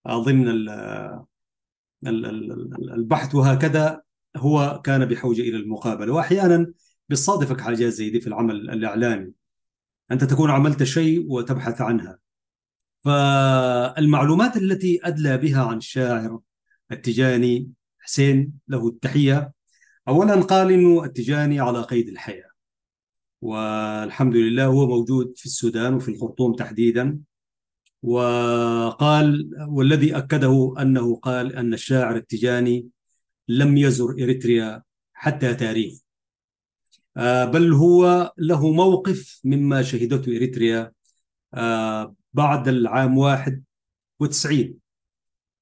ضمن البحث وهكذا هو كان بحوجة إلى المقابلة. وأحيانا بتصادفك حاجات زي دي في العمل الإعلامي، أنت تكون عملت شيء وتبحث عنها. فالمعلومات التي أدلى بها عن الشاعر التجاني حسين له التحية، أولا قال إنه التجاني على قيد الحياة، والحمد لله هو موجود في السودان وفي الخرطوم تحديدا. وقال، والذي أكده أنه قال أن الشاعر التجاني لم يزر إريتريا حتى تاريخ، بل هو له موقف مما شهدته إريتريا بعد العام 91،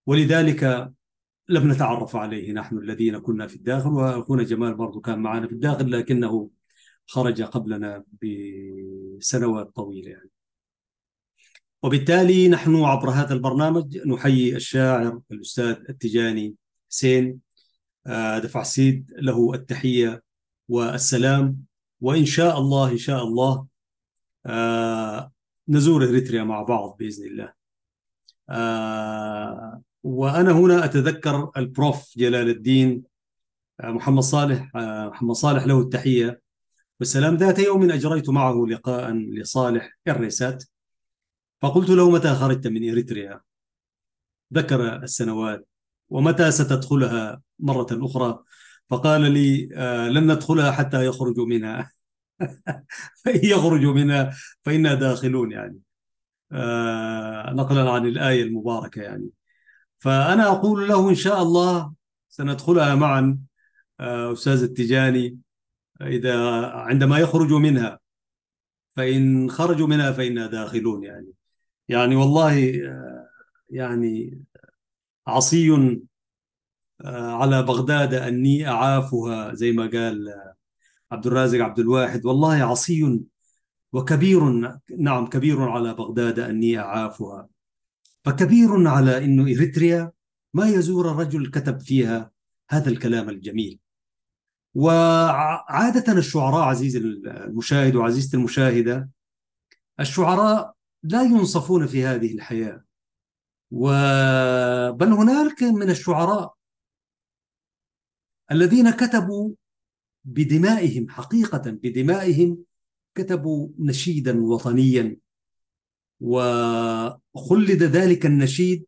ولذلك لم نتعرف عليه نحن الذين كنا في الداخل. وأخونا جمال برضو كان معنا في الداخل لكنه خرج قبلنا بسنوات طويلة يعني. وبالتالي نحن عبر هذا البرنامج نحيي الشاعر الأستاذ التجاني حسين دفع سيد، له التحية والسلام. وإن شاء الله إن شاء الله نزور إريتريا مع بعض بإذن الله. وأنا هنا أتذكر البروف جلال الدين محمد صالح، محمد صالح له التحية والسلام. ذات يوم أجريت معه لقاء لصالح الريسات، فقلت له متى خرجت من إريتريا؟ ذكر السنوات ومتى ستدخلها مرة أخرى، فقال لي لن ندخلها حتى يخرجوا منها فإن يخرجوا منها فإنا داخلون يعني، نقلا عن الآية المباركة يعني. فأنا أقول له إن شاء الله سندخلها معا أستاذ التجاني، إذا عندما يخرجوا منها، فإن خرجوا منها فإنا داخلون يعني. يعني والله يعني عصي على بغداد أني أعافها زي ما قال عبد الرازق عبد الواحد. والله عصي وكبير، نعم كبير على بغداد أني أعافها، فكبير على أنه إريتريا ما يزور رجل كتب فيها هذا الكلام الجميل. وعادة الشعراء عزيزي المشاهد وعزيزتي المشاهدة، الشعراء لا ينصفون في هذه الحياة، بل هناك من الشعراء الذين كتبوا بدمائهم، حقيقة بدمائهم، كتبوا نشيدا وطنيا، وخلد ذلك النشيد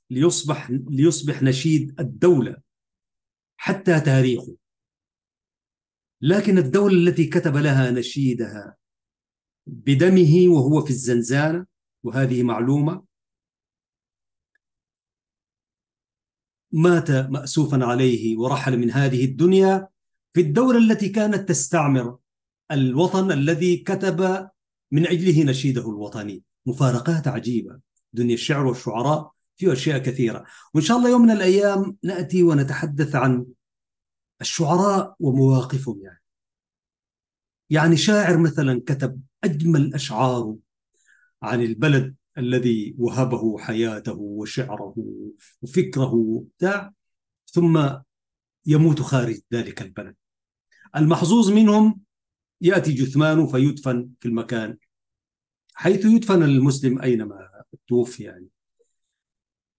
ليصبح نشيد الدولة حتى تاريخه. لكن الدولة التي كتب لها نشيدها بدمه وهو في الزنزانة، وهذه معلومة، مات مأسوفا عليه ورحل من هذه الدنيا في الدولة التي كانت تستعمر الوطن الذي كتب من أجله نشيده الوطني. مفارقات عجيبة، دنيا الشعر والشعراء فيه أشياء كثيرة. وإن شاء الله يوم من الأيام نأتي ونتحدث عن الشعراء ومواقفهم يعني شاعر مثلا كتب أجمل أشعاره عن البلد الذي وهبه حياته وشعره وفكره بتاع، ثم يموت خارج ذلك البلد. المحظوظ منهم يأتي جثمانه فيدفن في المكان حيث يدفن المسلم أينما توفي يعني.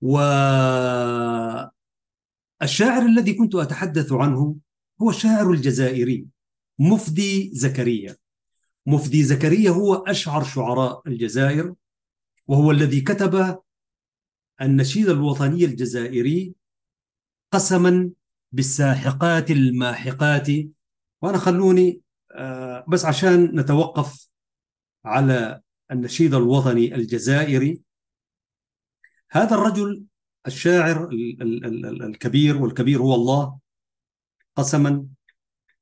والشاعر الذي كنت أتحدث عنه هو الشاعر الجزائري مفدي زكريا. مفدي زكريا هو أشعر شعراء الجزائر، وهو الذي كتب النشيد الوطني الجزائري قسما بالساحقات الماحقات. وأنا خلوني بس عشان نتوقف على النشيد الوطني الجزائري. هذا الرجل الشاعر الكبير، والكبير هو الله، قسما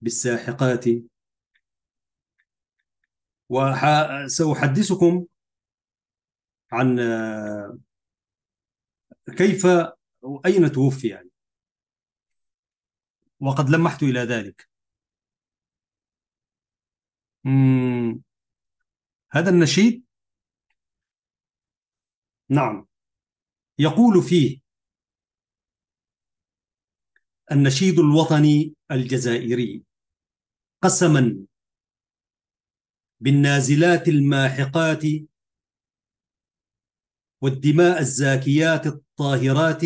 بالساحقات. وسأحدثكم عن كيف أين توفي يعني، وقد لمحت إلى ذلك. مم، هذا النشيد، نعم، يقول فيه النشيد الوطني الجزائري: قسما بالنازلات الماحقات والدماء الزاكيات الطاهرات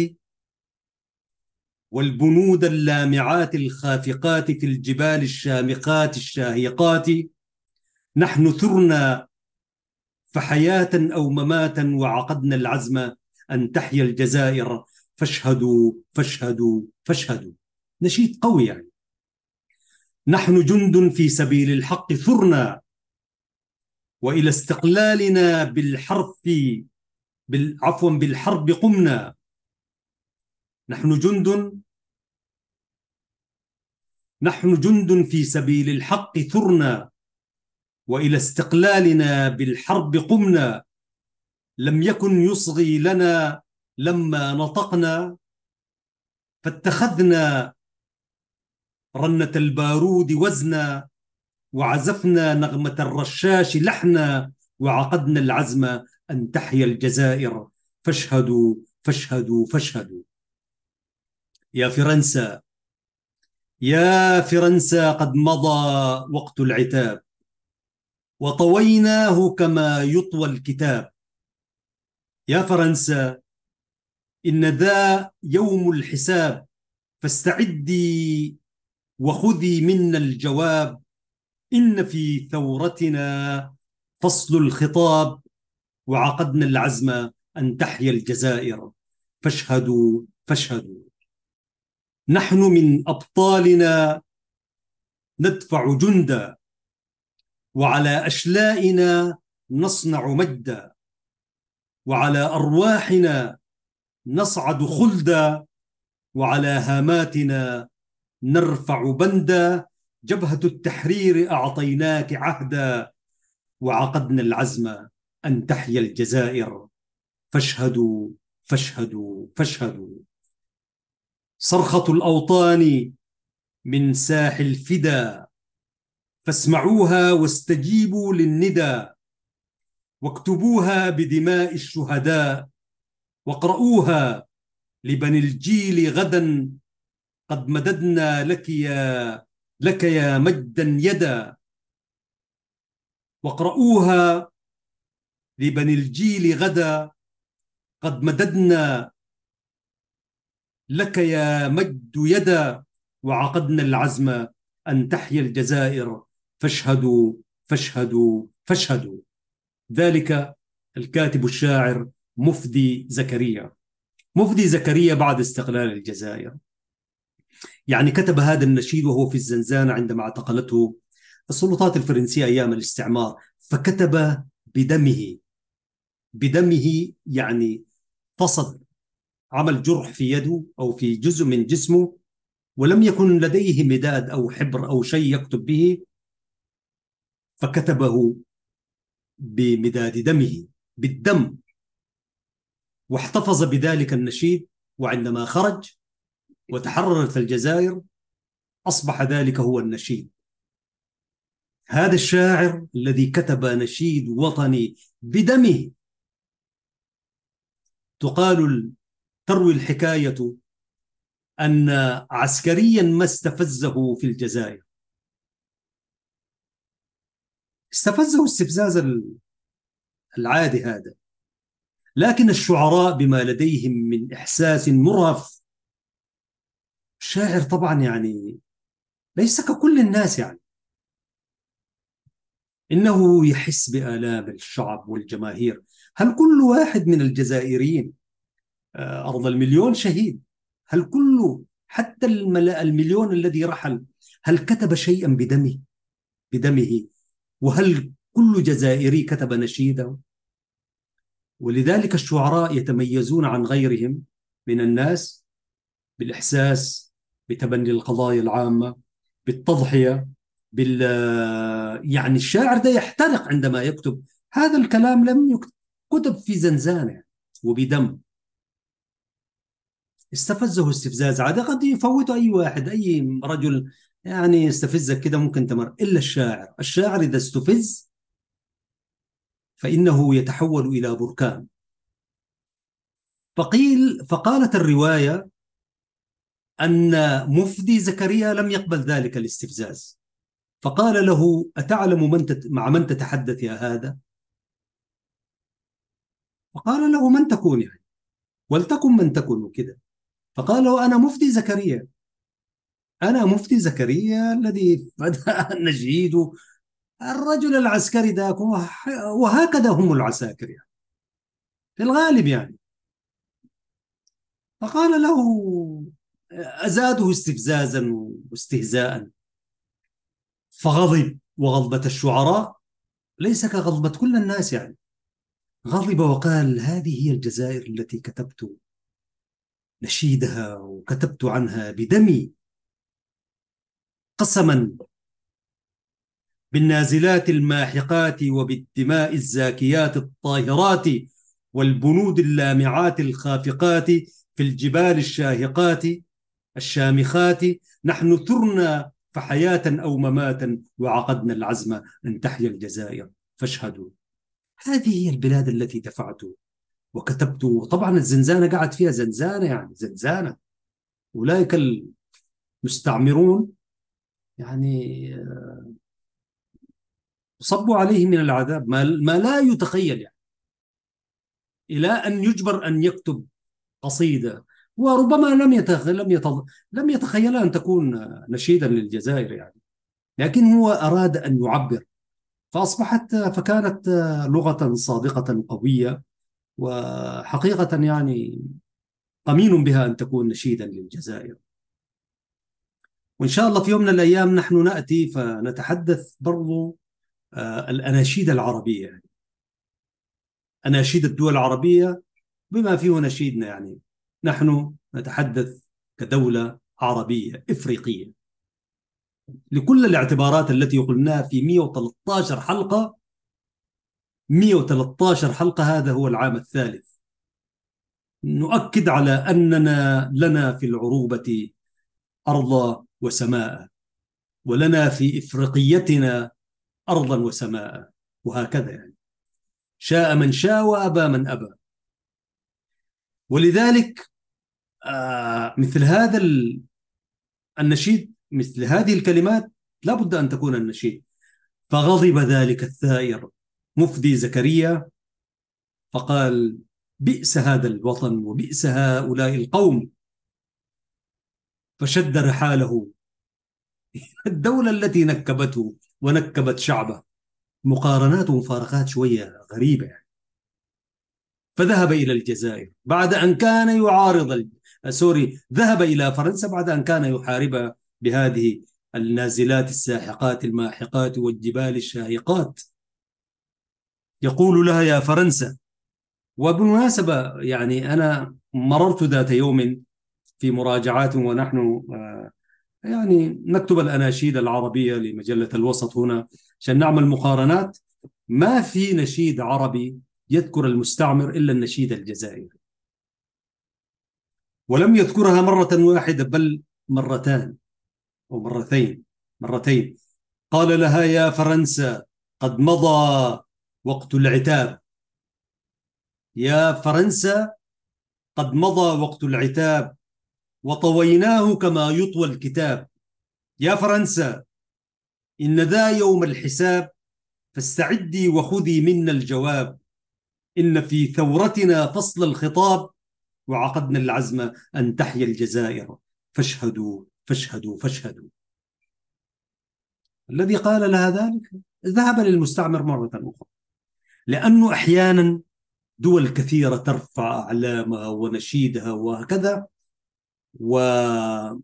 والبنود اللامعات الخافقات في الجبال الشامخات الشاهقات، نحن ثرنا فحياة أو مماتا وعقدنا العزم أن تحيا الجزائر، فاشهدوا فاشهدوا فاشهدوا. نشيد قوي يعني. نحن جند في سبيل الحق ثرنا، وإلى استقلالنا عفوا بالحرب قمنا. نحن جند نحن جند في سبيل الحق ثرنا، وإلى استقلالنا بالحرب قمنا. لم يكن يصغي لنا لما نطقنا، فاتخذنا رنة البارود وزنا، وعزفنا نغمة الرشاش لحنا، وعقدنا العزم أن تحيا الجزائر، فاشهدوا فاشهدوا فاشهدوا. يا فرنسا، يا فرنسا، قد مضى وقت العتاب، وطويناه كما يطوى الكتاب. يا فرنسا، إن ذا يوم الحساب، فاستعدي وخذي منا الجواب. إن في ثورتنا فصل الخطاب، وعقدنا العزم أن تحيا الجزائر، فاشهدوا فاشهدوا. نحن من أبطالنا ندفع جندا، وعلى أشلائنا نصنع مجدا، وعلى أرواحنا نصعد خلدا، وعلى هاماتنا نرفع بندا. جبهة التحرير أعطيناك عهدا، وعقدنا العزم أن تحيا الجزائر، فاشهدوا فاشهدوا فاشهدوا. صرخة الأوطان من ساح الفدا، فاسمعوها واستجيبوا للندى، واكتبوها بدماء الشهداء، واقرؤوها لبني الجيل غدا. قد مددنا لك يا مجدا يدا، واقرؤوها لبني الجيل غدا. قد مددنا لك يا مجد يدا، وعقدنا العزم أن تحيا الجزائر، فاشهدوا فاشهدوا فاشهدوا. ذلك الكاتب الشاعر مفدي زكريا. مفدي زكريا بعد استقلال الجزائر يعني كتب هذا النشيد وهو في الزنزانة عندما اعتقلته السلطات الفرنسية أيام الاستعمار، فكتب بدمه يعني قصد عمل جرح في يده أو في جزء من جسمه، ولم يكن لديه مداد أو حبر أو شيء يكتب به، فكتبه بمداد دمه، بالدم، واحتفظ بذلك النشيد. وعندما خرج وتحررت الجزائر أصبح ذلك هو النشيد. هذا الشاعر الذي كتب نشيد وطني بدمه، تروي الحكاية أن عسكريا ما استفزه في الجزائر، استفزه استفزاز العادي هذا، لكن الشعراء بما لديهم من إحساس مرهف، الشاعر طبعا يعني ليس ككل الناس يعني، إنه يحس بآلام الشعب والجماهير. هل كل واحد من الجزائريين أرض المليون شهيد؟ هل كله حتى المليون الذي رحل هل كتب شيئا بدمه؟ وهل كل جزائري كتب نشيدا؟ ولذلك الشعراء يتميزون عن غيرهم من الناس بالإحساس، بتبني القضايا العامة، بالتضحية، يعني الشاعر ده يحترق عندما يكتب. هذا الكلام لم يكتب كتب في زنزانة وبدم. استفزه استفزاز عادي قد يفوته أي واحد، أي رجل يعني يستفزك كده ممكن تمر، إلا الشاعر. الشاعر إذا استفز فإنه يتحول إلى بركان. فقالت الرواية أن مفدي زكريا لم يقبل ذلك الاستفزاز، فقال له: أتعلم مع من تتحدث يا هذا؟ فقال له: من تكون يعني، ولتكن من تكن وكذا. فقال له: أنا مفدي زكريا، أنا مفدي زكريا الذي بدأ النشيد. الرجل العسكري ذاك، وهكذا هم العساكر يعني في الغالب يعني. فقال له، أزاده استفزازا واستهزاء، فغضب. وغضبة الشعراء ليس كغضبة كل الناس يعني. غضب وقال: هذه هي الجزائر التي كتبت نشيدها وكتبت عنها بدمي، قسما بالنازلات الماحقات وبالدماء الزاكيات الطاهرات والبنود اللامعات الخافقات في الجبال الشاهقات الشامخات، نحن ثرنا فحياة أو مماتا وعقدنا العزم أن تحيا الجزائر فاشهدوا. هذه هي البلاد التي دفعت وكتبت. طبعا الزنزانة قعد فيها زنزانة، يعني زنزانة. أولئك المستعمرون يعني صبوا عليه من العذاب ما لا يتخيل يعني، إلى أن يجبر أن يكتب قصيدة. وربما لم يتخيل أن تكون نشيدا للجزائر يعني، لكن هو أراد أن يعبر، فكانت لغة صادقة قوية، وحقيقة يعني قمين بها أن تكون نشيدا للجزائر. وإن شاء الله في يوم من الأيام نحن نأتي فنتحدث برضو الأناشيد العربية، يعني أناشيد الدول العربية بما فيه نشيدنا. يعني نحن نتحدث كدولة عربية إفريقية لكل الاعتبارات التي قلناها في 113 حلقة. 113 حلقة، هذا هو العام الثالث نؤكد على أننا لنا في العروبة أرض وسماء، ولنا في إفريقيتنا أرضا وسماء، وهكذا يعني، شاء من شاء وأبى من أبى. ولذلك مثل هذا النشيد، مثل هذه الكلمات لا بد أن تكون النشيد. فغضب ذلك الثائر مفدي زكريا فقال: بئس هذا الوطن وبئس هؤلاء القوم. فشد رحاله الدولة التي نكبته ونكبت شعبه. مقارنات ومفارقات شوية غريبة يعني. فذهب إلى الجزائر بعد أن كان يعارض ذهب إلى فرنسا بعد أن كان يحاربها بهذه النازلات الساحقات الماحقات والجبال الشاهقات. يقول لها: يا فرنسا. وبالمناسبة يعني أنا مررت ذات يوم في مراجعات ونحن يعني نكتب الأناشيد العربية لمجلة الوسط هنا عشان نعمل مقارنات. ما في نشيد عربي يذكر المستعمر إلا النشيد الجزائري، ولم يذكرها مرة واحدة بل مرتان أو مرتين. قال لها: يا فرنسا، قد مضى وقت العتاب. يا فرنسا، قد مضى وقت العتاب وطويناه كما يطوى الكتاب. يا فرنسا، إن ذا يوم الحساب، فاستعدي وخذي منا الجواب. إن في ثورتنا فصل الخطاب، وعقدنا العزم أن تحيا الجزائر فاشهدوا فاشهدوا فاشهدوا. الذي قال لها ذلك ذهب للمستعمر مرة أخرى، لأنه أحيانا دول كثيرة ترفع أعلامها ونشيدها وهكذا، ويعني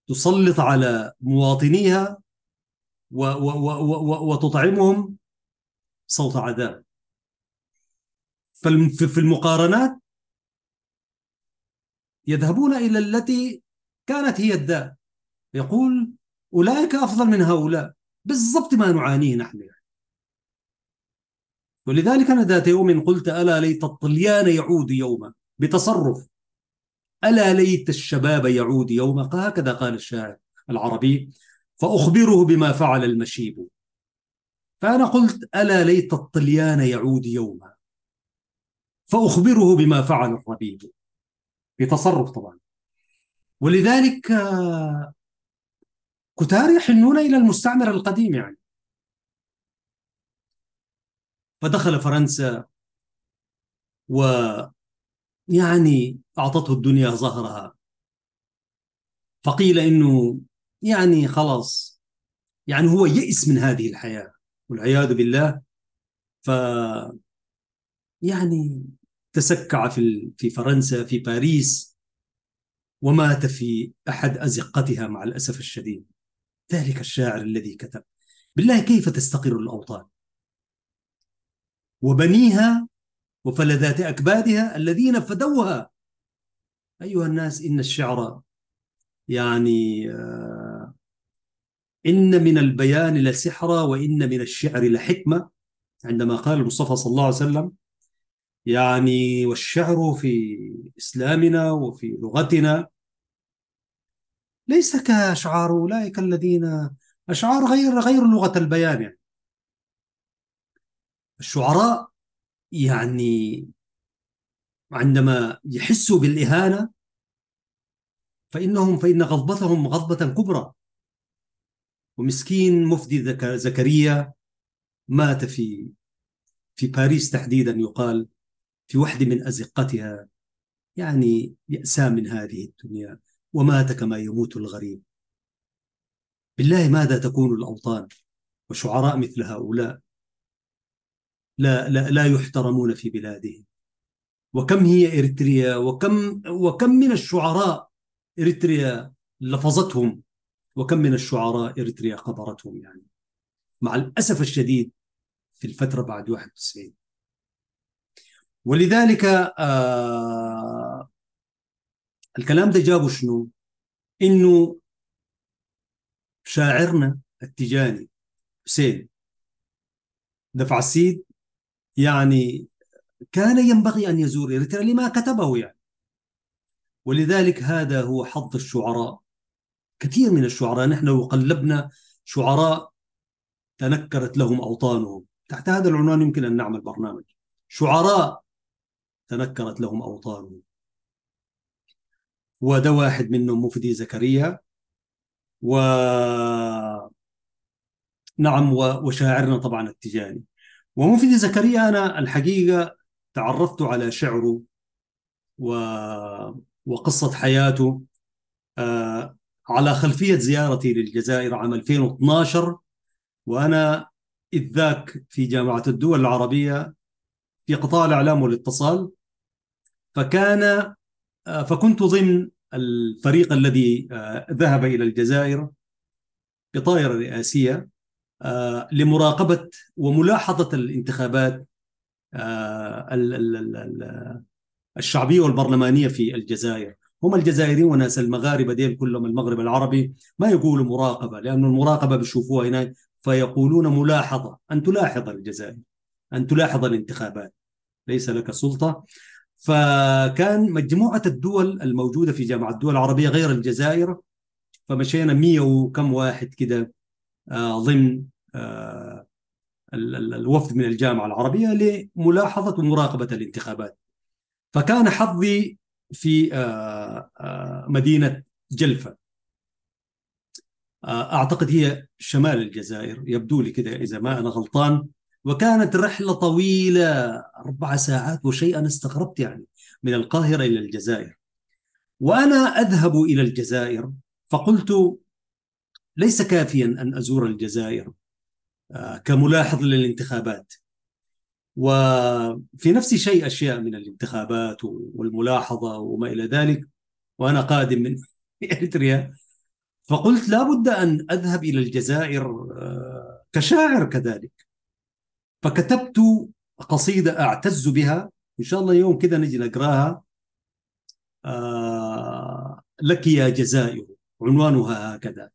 تسلط على مواطنيها وتطعمهم صوت عذاب. في المقارنات يذهبون إلى التي كانت هي الداء، يقول: أولئك أفضل من هؤلاء، بالضبط ما نعانيه نحن. ولذلك أنا ذات يوم قلت: ألا ليت الطليان يعود يوما بتصرف، ألا ليت الشباب يعود يوما، هكذا قال الشاعر العربي، فأخبره بما فعل المشيب. فأنا قلت: ألا ليت الطليان يعود يوما فأخبره بما فعل الربيب، بتصرف طبعا. ولذلك كتار يحنون إلى المستعمر القديم يعني. فدخل فرنسا ويعني أعطته الدنيا ظهرها، فقيل إنه يعني خلاص، يعني هو يئس من هذه الحياة والعياذ بالله. ف يعني تسكع في فرنسا، في باريس، ومات في أحد أزقتها مع الأسف الشديد. ذلك الشاعر الذي كتب: بالله كيف تستقر الأوطان وبنيها وفلذات أكبادها الذين فدوها. أيها الناس، إن الشعر يعني إن من البيان لسحرا وإن من الشعر لحكمة، عندما قال المصطفى صلى الله عليه وسلم يعني: والشعر في إسلامنا وفي لغتنا ليس كأشعار أولئك الذين أشعار غير لغة البيان يعني. الشعراء يعني عندما يحسوا بالإهانة فإن غضبتهم غضبة كبرى. ومسكين مفدي زكريا مات في باريس تحديدا، يقال في واحدة من أزقتها، يعني يأسى من هذه الدنيا ومات كما يموت الغريب. بالله ماذا تكون الأوطان وشعراء مثل هؤلاء لا يحترمون في بلادهم؟ وكم هي إريتريا، وكم من الشعراء إريتريا لفظتهم، وكم من الشعراء إريتريا قبرتهم يعني، مع الأسف الشديد، في الفترة بعد 91. ولذلك الكلام ده جابه شنو؟ إنه شاعرنا التجاني حسين دفع السيد يعني كان ينبغي أن يزور إريتريا لما كتبه يعني. ولذلك هذا هو حظ الشعراء. كثير من الشعراء، نحن لو قلبنا شعراء تنكرت لهم أوطانهم، تحت هذا العنوان يمكن أن نعمل برنامج: شعراء تنكرت لهم أوطانهم. وده واحد منهم مفدي زكريا، ونعم، وشاعرنا طبعا التجاني. ومفدي زكريا أنا الحقيقة تعرفت على شعره و... وقصة حياته على خلفية زيارتي للجزائر عام 2012، وأنا إذ ذاك في جامعة الدول العربية في قطاع الإعلام والاتصال. فكنت ضمن الفريق الذي ذهب إلى الجزائر بطائرة رئاسية لمراقبة وملاحظة الانتخابات الشعبية والبرلمانية في الجزائر. هم الجزائريين وناس المغاربة ديل كلهم المغرب العربي ما يقولوا مراقبة، لأن المراقبة بيشوفوها هنا فيقولون ملاحظة، أن تلاحظ الجزائر، أن تلاحظ الانتخابات، ليس لك سلطة. فكان مجموعة الدول الموجودة في جامعة الدول العربية غير الجزائر، فمشينا 100 وكم واحد كده ضمن الوفد من الجامعة العربية لملاحظة ومراقبة الانتخابات. فكان حظي في مدينة جلفة، أعتقد هي شمال الجزائر، يبدو لي كده إذا ما أنا غلطان. وكانت رحلة طويلة 4 ساعات وشيء، أنا استغربت يعني من القاهرة إلى الجزائر. وأنا أذهب إلى الجزائر فقلت ليس كافيا أن أزور الجزائر كملاحظ للانتخابات، وفي نفس شيء أشياء من الانتخابات والملاحظة وما إلى ذلك، وأنا قادم من إريتريا. فقلت لا بد أن أذهب إلى الجزائر كشاعر كذلك. فكتبت قصيدة أعتز بها، إن شاء الله يوم كذا نجي نقراها، لك يا جزائر، عنوانها هكذا: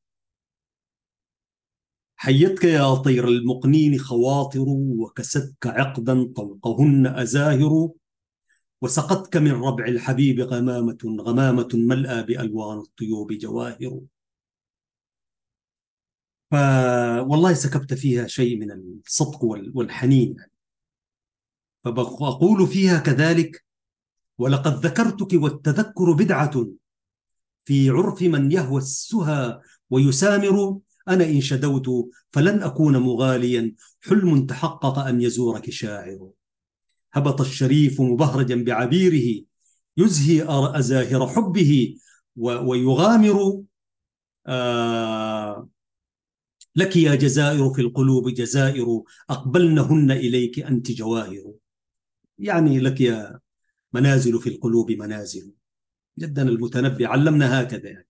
حيتك يا طير المقنين خواطر، وكستك عقدا طوقهن أزاهر، وسقتك من ربع الحبيب غمامة، غمامة ملأى بألوان الطيوب جواهر. فوالله سكبت فيها شيء من الصدق والحنين. فأقول فيها كذلك: ولقد ذكرتك والتذكر بدعة، في عرف من يهوى السهى ويسامر. أنا إن شدوت فلن أكون مغاليا، حلم تحقق أن يزورك شاعر. هبط الشريف مبهرجا بعبيره، يزهي أزاهر حبه ويغامر. آه لك يا جزائر في القلوب جزائر، أقبلنهن إليك أنت جواهر. يعني لك يا منازل في القلوب منازل. جدا المتنبي علمنا هكذا يعني.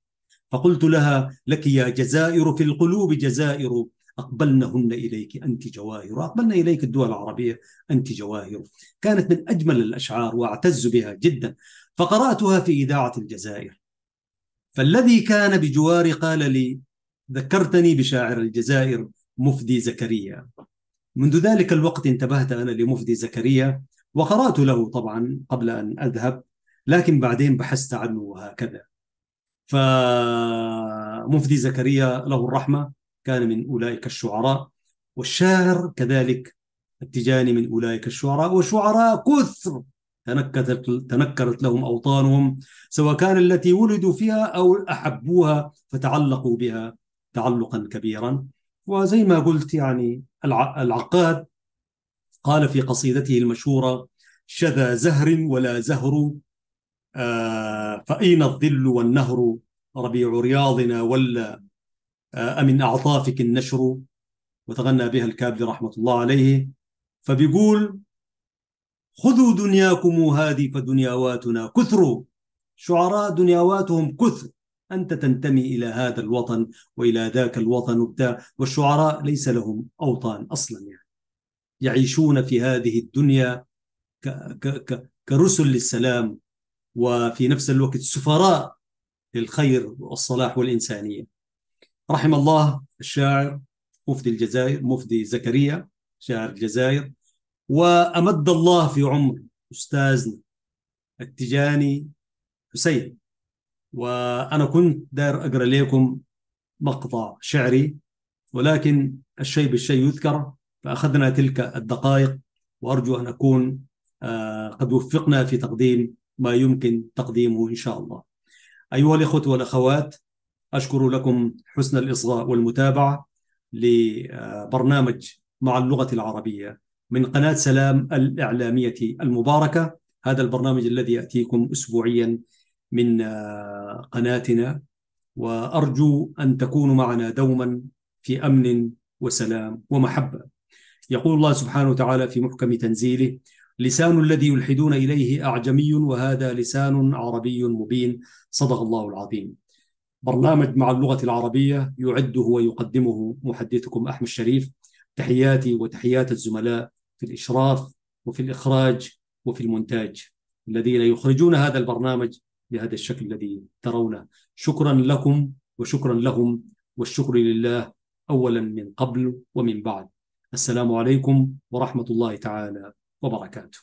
فقلت لها: لك يا جزائر في القلوب جزائر، أقبلنهن إليك أنت جواهر، أقبلنا إليك الدول العربية أنت جواهر. كانت من أجمل الأشعار وأعتز بها جدا. فقرأتها في إذاعة الجزائر، فالذي كان بجواري قال لي: ذكرتني بشاعر الجزائر مفدي زكريا. منذ ذلك الوقت انتبهت أنا لمفدي زكريا، وقرأت له طبعا قبل أن أذهب، لكن بعدين بحثت عنه وهكذا. فمفدي زكريا له الرحمة كان من أولئك الشعراء، والشاعر كذلك التجاني من أولئك الشعراء، وشعراء كثر تنكرت لهم أوطانهم، سواء كان التي ولدوا فيها أو أحبوها فتعلقوا بها تعلقا كبيرا. وزي ما قلت يعني العقاد قال في قصيدته المشهورة: شذا زهر ولا زهر، فأين الظل والنهر، ربيع رياضنا ولا أمن أعطافك النشر. وتغنى بها الكابلي رحمة الله عليه. فبيقول: خذوا دنياكم هذه فدنياواتنا كثر. شعراء دنياواتهم كثر، أنت تنتمي إلى هذا الوطن وإلى ذاك الوطن وبتاع، والشعراء ليس لهم أوطان أصلا يعني. يعيشون في هذه الدنيا كرسل للسلام، وفي نفس الوقت سفراء للخير والصلاح والإنسانية. رحم الله الشاعر مفدي الجزائر، مفدي زكريا شاعر الجزائر. وأمد الله في عمر أستاذنا التجاني حسين. وأنا كنت داير أقرأ لكم مقطع شعري، ولكن الشيء بالشيء يذكر، فأخذنا تلك الدقائق، وأرجو أن أكون قد وفقنا في تقديم ما يمكن تقديمه إن شاء الله. أيها الإخوة والأخوات، أشكر لكم حسن الإصغاء والمتابعة لبرنامج مع اللغة العربية من قناة سلام الإعلامية المباركة. هذا البرنامج الذي يأتيكم أسبوعيا من قناتنا، وأرجو أن تكونوا معنا دوما في أمن وسلام ومحبة. يقول الله سبحانه وتعالى في محكم تنزيله: لسان الذي يلحدون إليه أعجمي، وهذا لسان عربي مبين. صدق الله العظيم. برنامج مع اللغة العربية يعده ويقدمه محدثكم أحمد شريف. تحياتي وتحيات الزملاء في الإشراف وفي الإخراج وفي المونتاج الذين يخرجون هذا البرنامج بهذا الشكل الذي ترونه. شكرا لكم وشكرا لهم، والشكر لله أولا من قبل ومن بعد. السلام عليكم ورحمة الله تعالى وبركاته.